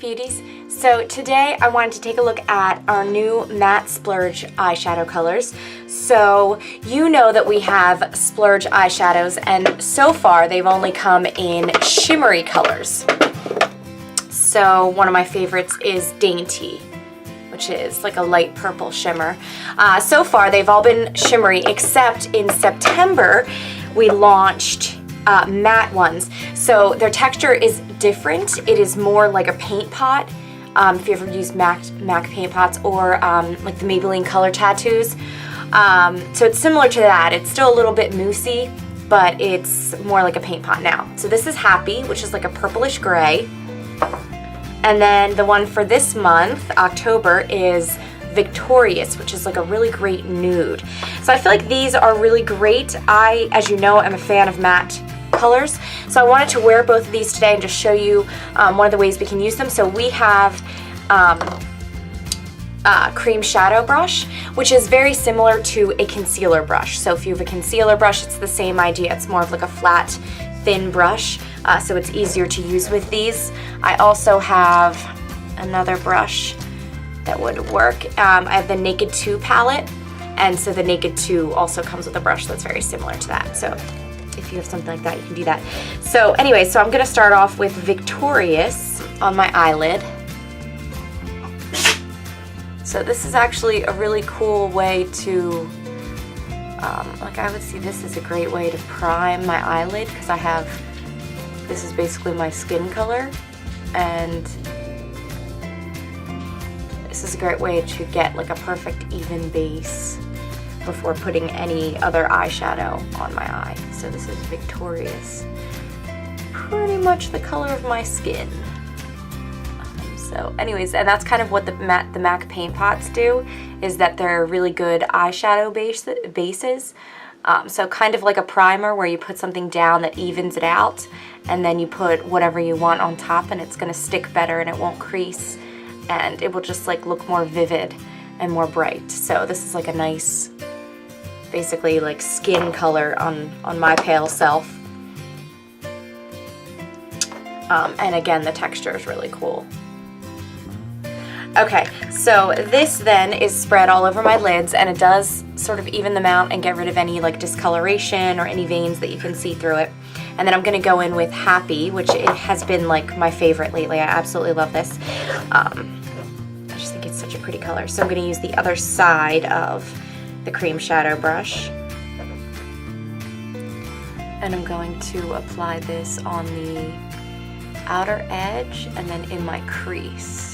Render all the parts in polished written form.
beauties. So today I wanted to take a look at our new matte Splurge eyeshadow colors. So you know that we have Splurge eyeshadows, and so far they've only come in shimmery colors. So one of my favorites is Dainty, which is like a light purple shimmer. So far they've all been shimmery, except in September we launched matte ones. So their texture is different. It is more like a paint pot. If you ever use MAC paint pots, or like the Maybelline Color Tattoos. So it's similar to that. It's still a little bit moussey, but it's more like a paint pot now. So this is Happy, which is like a purplish gray. And then the one for this month, October, is Victorious, which is like a really great nude. So I feel like these are really great. I, as you know, am a fan of matte colors. So I wanted to wear both of these today and just show you one of the ways we can use them. So we have cream shadow brush, which is very similar to a concealer brush. So if you have a concealer brush, it's the same idea. It's more of like a flat, thin brush, so it's easier to use with these. I also have another brush that would work. I have the Naked 2 palette, and so the Naked 2 also comes with a brush that's very similar to that. So if you have something like that, you can do that. So anyway, so I'm gonna start off with Victorious on my eyelid. So this is actually a really cool way to, like I would see this is a great way to prime my eyelid, because I have, this is basically my skin color, and this is a great way to get like a perfect even base before putting any other eyeshadow on my eye. So this is Victorious, pretty much the color of my skin. So anyways, and that's kind of what the MAC paint pots do, is that they're really good eyeshadow bases. So kind of like a primer where you put something down that evens it out, and then you put whatever you want on top, and it's gonna stick better and it won't crease, and it will just like look more vivid and more bright. So this is like a nice, basically like skin color on my pale self. And again, the texture is really cool. Okay, so this then is spread all over my lids, and it does sort of even them out and get rid of any like discoloration or any veins that you can see through it. And then I'm gonna go in with Happy, which it has been like my favorite lately. I absolutely love this. I just think it's such a pretty color. So I'm gonna use the other side of the cream shadow brush, and I'm going to apply this on the outer edge and then in my crease.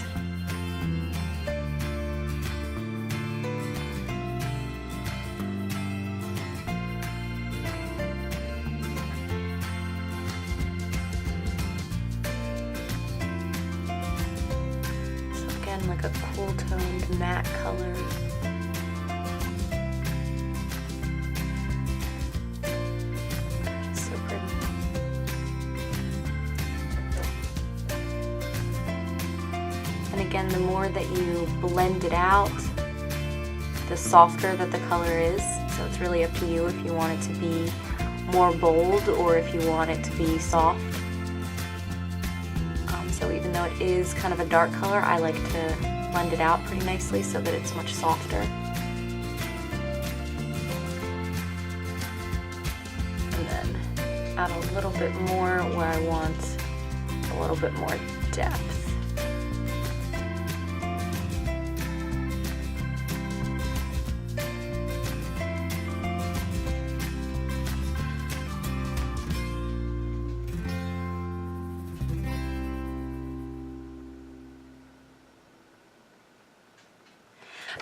So again, like a cool toned matte color. And again, the more that you blend it out, the softer that the color is. So it's really up to you if you want it to be more bold or if you want it to be soft. So even though it is kind of a dark color, I like to blend it out pretty nicely so that it's much softer. And then add a little bit more where I want a little bit more depth.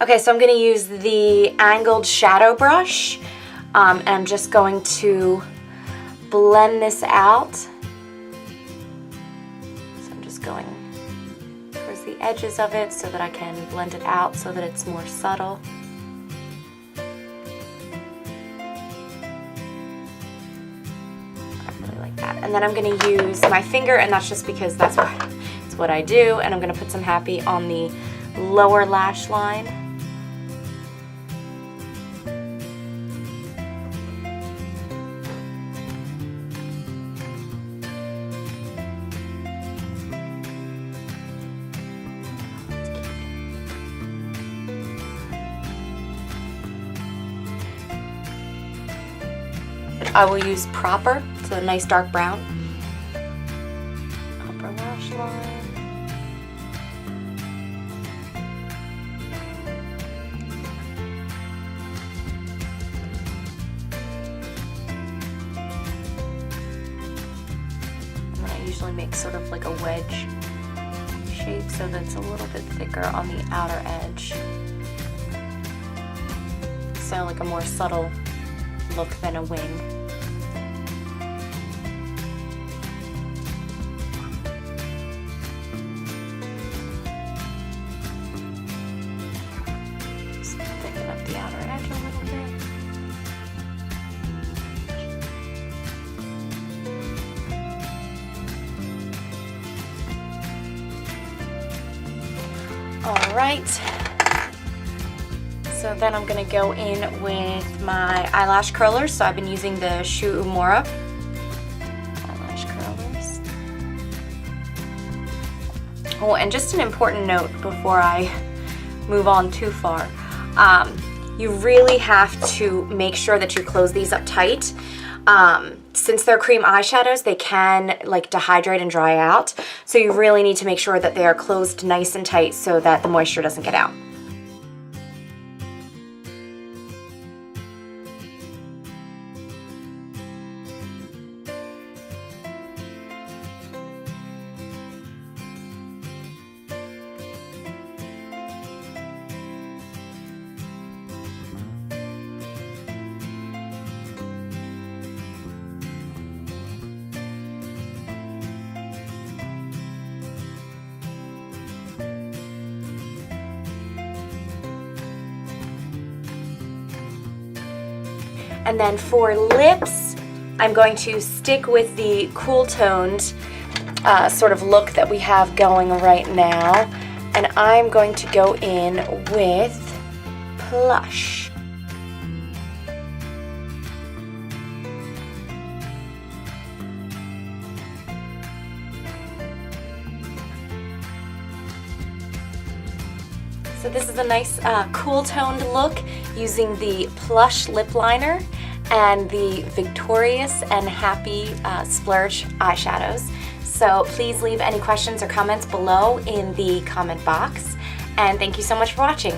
Okay, so I'm going to use the angled shadow brush, and I'm just going to blend this out. So I'm just going towards the edges of it so that I can blend it out so that it's more subtle. I really like that. And then I'm going to use my finger, and that's just because that's what I do, and I'm going to put some Happy on the lower lash line. I will use Proper, so a nice dark brown. Upper lash line. I usually make sort of like a wedge shape so that it's a little bit thicker on the outer edge. So like a more subtle look than a wing. Just thicken up the outer edge a little bit. All right, so then I'm gonna go in with my eyelash curlers. So I've been using the Shu Uemura eyelash curlers. Oh, and just an important note before I move on too far. You really have to make sure that you close these up tight. Since they're cream eyeshadows, they can like dehydrate and dry out. So you really need to make sure that they are closed nice and tight so that the moisture doesn't get out. And then for lips, I'm going to stick with the cool toned sort of look that we have going right now. And I'm going to go in with Plush. So this is a nice cool toned look using the Plush Lip Liner and the Victorious and Happy Splurge eyeshadows. So please leave any questions or comments below in the comment box. And thank you so much for watching.